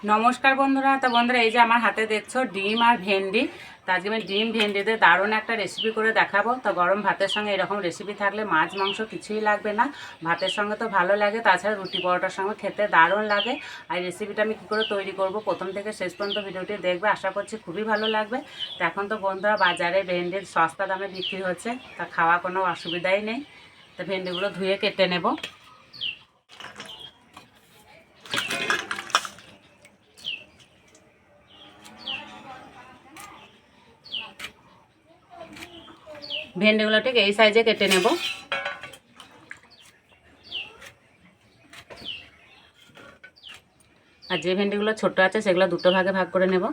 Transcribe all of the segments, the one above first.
নমস্কার বন্ধুরা। তো বন্ধুরা, এই যে আমার হাতে দেখছো ডিম আর ভেন্ডি। তো আজকে আমি ডিম ভেন্ডিতে দারুণ একটা রেসিপি করে দেখাবো। তো গরম ভাতের সঙ্গে এরকম রেসিপি থাকলে মাছ মাংস কিছুই লাগবে না, ভাতের সঙ্গে তো ভালো লাগে, তাছাড়া রুটি পরোটার সঙ্গে খেতে দারুণ লাগে। আর রেসিপিটা আমি কী করে তৈরি করব প্রথম থেকে শেষ পর্যন্ত ভিডিওটি দেখবে, আশা করছি খুবই ভালো লাগবে। তো এখন তো বন্ধুরা বাজারে ভেন্ডির সস্তা দামে বিক্রি হচ্ছে, তা খাওয়া কোনো অসুবিধাই নেই। তো ভেন্ডিগুলো ধুয়ে কেটে নেব। ভেন্ডিগুলো ঠিক এই সাইজে কেটে নেব। আর যে ভেন্ডিগুলো ছোট আছে সেগুলো দুটো ভাগে ভাগ করে নেব,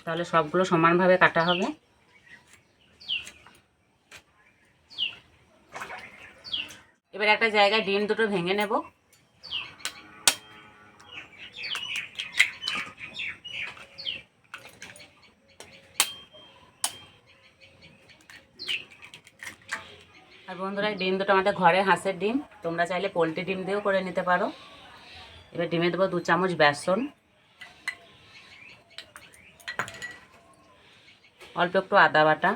তাহলে সবগুলো সমানভাবে কাটা হবে। এবার একটা জায়গায় ডিম দুটো ভেঙে নেব। আর বন্ধুরা, ডিম দুটো আমাদের ঘরে হাঁসের ডিম, তোমরা চাইলে পোলট্রি ডিম দিয়েও করে নিতে পারো। এবার ডিমে দেবো 2 চামচ বেসন, অল্প একটু আদা বাটা,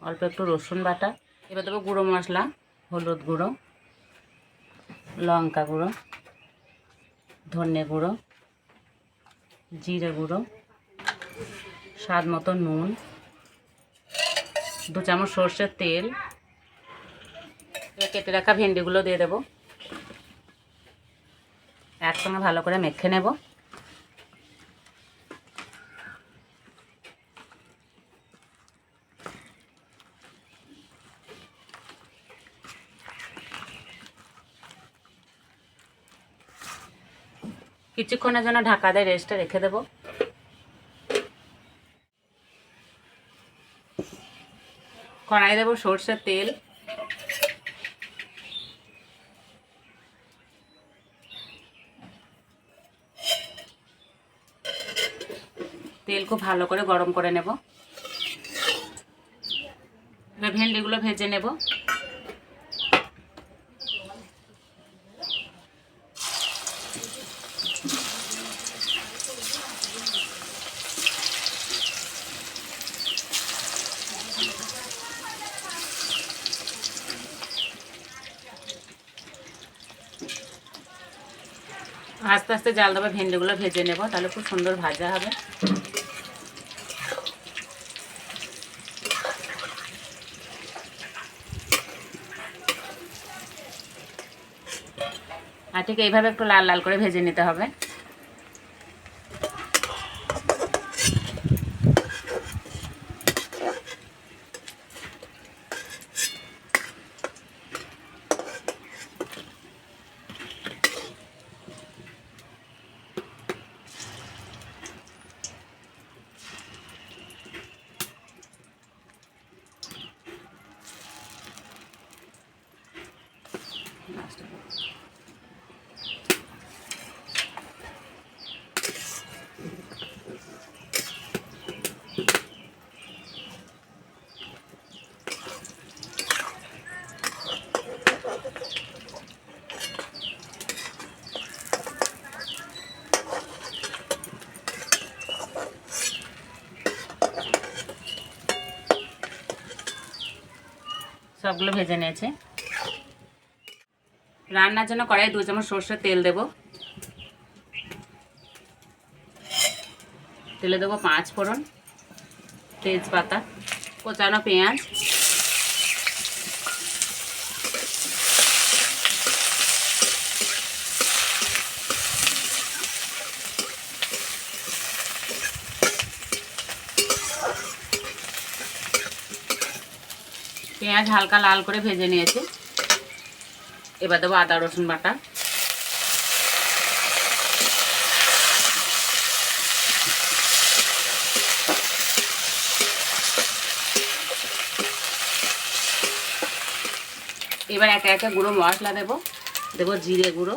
অল্প একটু রসুন বাটা। এবার দেবো গুঁড়ো মশলা, হলুদ গুঁড়ো, লঙ্কা গুঁড়ো, ধনে গুঁড়ো, জিরে গুঁড়ো, স্বাদ মতো নুন, 2 চামচ সর্ষের তেল। এবার কেটে রাখা ভেন্ডিগুলো দিয়ে দেবো, একসঙ্গে ভালো করে মেখে নেব। কিছুক্ষণের জন্য ঢাকা দিয়ে রেস্টে রেখে দেবো। কড়াই দেবো সর্ষের তেল, তেল খুব ভালো করে গরম করে নেব। এবার ভেন্ডিগুলো ভেজে নেব। আস্তে আস্তে জাল দেবো, ভেন্ডিগুলো ভেজে নেব, তাহলে খুব সুন্দর ভাজা হবে। আর ঠিক এইভাবে একটু লাল লাল করে ভেজে নিতে হবে। সবগুলো ভেজে নিয়েছে। রান্নার জন্য কড়াই 2 চামচ সর্ষের তেল দেব। তেলে দেবো 5 ফোড়ন, তেজপাতা, কোচানো পেঁয়াজ, পেঁয়াজ হালকা লাল করে ভেজে নিয়েছে। এবার দেবো আদা রসুন বাটা, এবার একে একে গুঁড়ো মশলা দেবো। দেবো জিরে গুঁড়ো,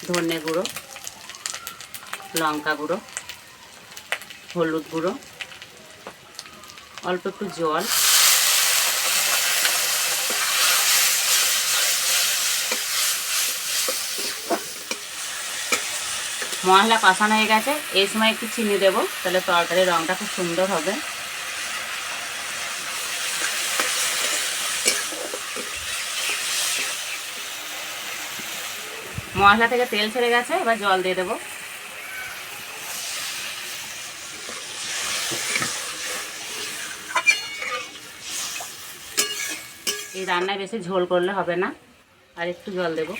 ধনে গুঁড়ো, লঙ্কা গুঁড়ো, হলুদ গুঁড়ো, অল্প একটু জল, মশলা কষানো হয়ে গেছে, এই সময় একটু চিনি দেবো, তাহলে তরকারির রঙটা খুব সুন্দর হবে। মশলা থেকে তেল ছেড়ে গেছে, এবার জল দিয়ে দেবো। এই রান্নায় বেশি ঝোল করলে হবে না, আর একটু জল দেব।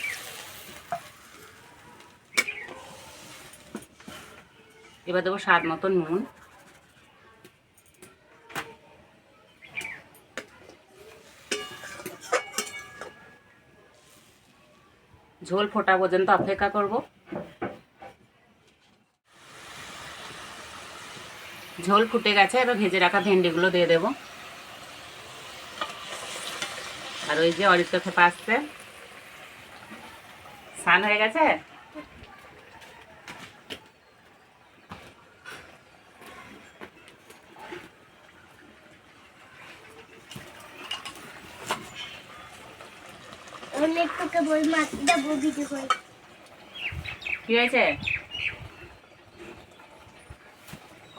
এবার দেবো স্বাদ মতো নুন। ঝোল ফোটা পর্যন্ত অপেক্ষা করব। ঝোল ফুটে গেছে, এবার ভেজে রাখা ভেন্ডিগুলো দিয়ে দেব। আর ওই যে অরিত্র খেপা আসছে, স্নান হয়ে গেছে। কি হয়েছে?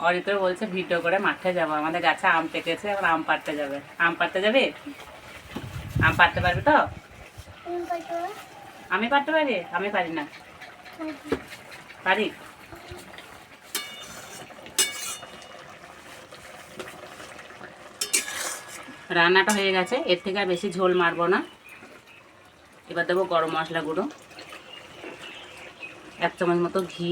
অরিত্র বলছে ভিডিও করে মাঠে যাবো, আমাদের গাছে আম পেকেছে, এবার আম পাড়তে যাবে। আম পাড়তে যাবে? আম পাড়তে পারবি তো? আমি পারতে পারি? আমি পারি না। পারি? রান্নাটা হয়ে গেছে, এর থেকে আর বেশি ঝোল মারবো না। এবার দেবো গরম মশলা গুঁড়ো, 1 চামচ মতো ঘি,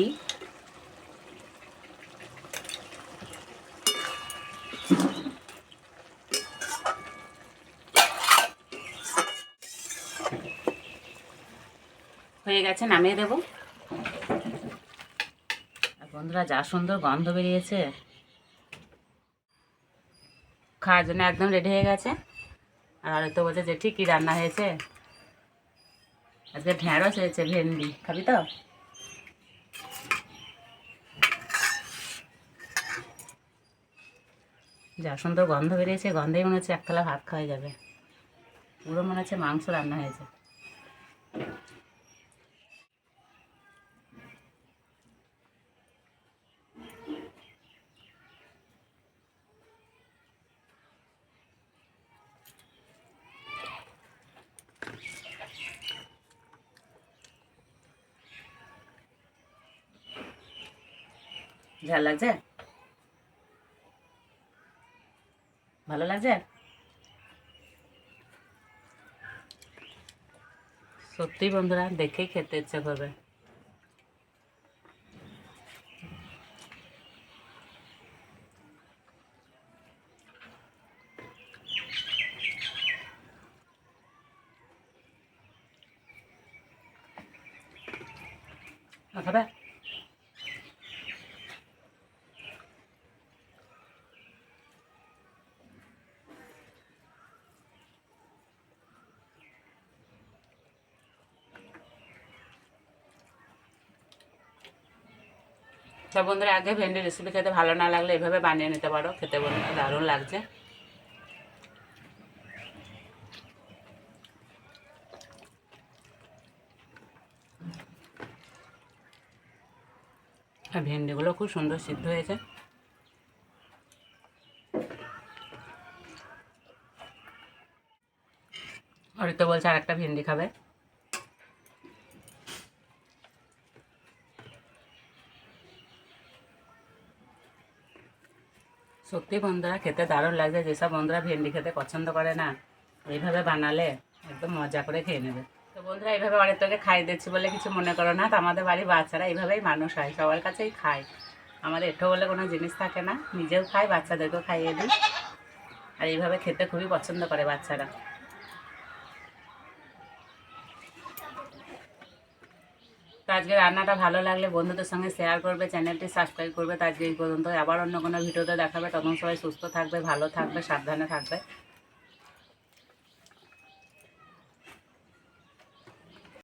হয়ে গেছে, নামিয়ে দেবো। আর বন্ধুরা, যা সুন্দর গন্ধ বেরিয়েছে, খাওয়ার জন্য একদম রেডি হয়ে গেছে। আর তো বলছে যে ঠিকই রান্না হয়েছে, আজকে ঢ্যাঁড়স হয়েছে, ভেন্ডি খাবি তো? যা সুন্দর গন্ধ বেরিয়েছে, গন্ধেই মনে হচ্ছে এক থালা ভাত খাওয়া যাবে। পুরো মনে হচ্ছে মাংস রান্না হয়েছে। ঝাল লাগছে? ভালো লাগছে? সত্যি বন্ধুরা, দেখেই খেতে ইচ্ছে করবে। খাবে? সব বন্ধুরা, আগে ভেন্ডি রেসিপি খেতে ভালো না লাগলে এভাবে বানিয়ে নিতে পারো, খেতে বন্ধুরা দারুণ লাগছে। আর ভেন্ডিগুলো খুব সুন্দর সিদ্ধ হয়েছে। অরিত্র বলছে আর একটা ভেন্ডি খাবে। সত্যি বন্ধুরা, খেতে দারুণ লাগছে। যেসব বন্ধুরা ভেন্ডি খেতে পছন্দ করে না, এইভাবে বানালে একদম মজা করে খেয়ে নেবে। তো বন্ধুরা, এইভাবে অরিত্রকে খাইয়ে দিচ্ছি বলে কিছু মনে করো না। তো আমাদের বাড়ির বাচ্চারা এইভাবেই মানুষ হয়, সবার কাছেই খায়। আমাদের এঠো বলে কোনো জিনিস থাকে না, নিজেও খাই, বাচ্চাদেরকেও খাইয়ে দিই। আর এইভাবে খেতে খুবই পছন্দ করে বাচ্চারা। তো আজকে রান্নাটা ভালো লাগলে বন্ধুদের সঙ্গে শেয়ার করবে, চ্যানেলটি সাবস্ক্রাইব করবে। তো আজকে এই পর্যন্ত, আবার অন্য কোনো ভিডিওতে দেখাবে। তখন সবাই সুস্থ থাকবে, ভালো থাকবে, সাবধানে থাকবে।